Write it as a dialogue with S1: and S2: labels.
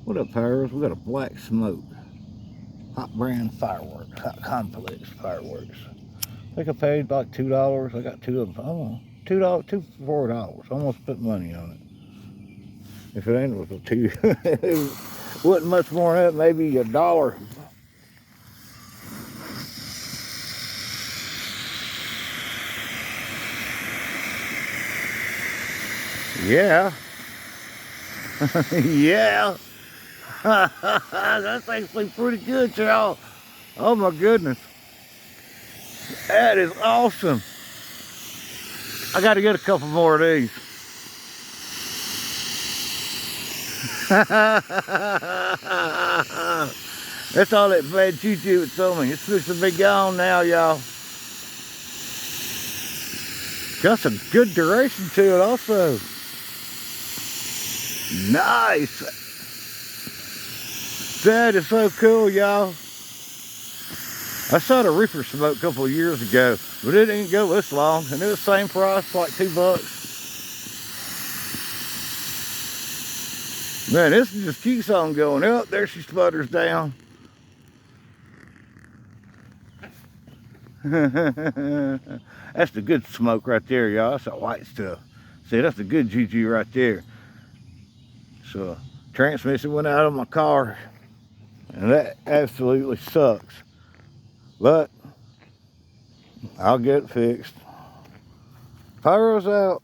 S1: What up, Pyros? We got a Black Smoke Hot Brand Fireworks, Hot Complex Fireworks. I think I paid like $2. I got two of them. Oh, $2, two for $4. Almost put money on it. If it ain't worth a two, it wasn't much more than that. Maybe $1. Yeah, yeah. That's actually pretty good, y'all. Oh my goodness, that is awesome. I got to get a couple more of these. That's all that bad choo-choo would tell me. It's supposed to be gone now, y'all. Got some good duration to it also. Nice. That is so cool, y'all. I saw the reefer smoke a couple of years ago, but it didn't go this long, and it was the same price, like $2. Man, this just keeps on going up. There she sputters down. That's the good smoke right there, y'all. That's that white stuff. See, that's the good GG right there. So, transmission went out of my car, and that absolutely sucks. But I'll get it fixed. Pyro's out.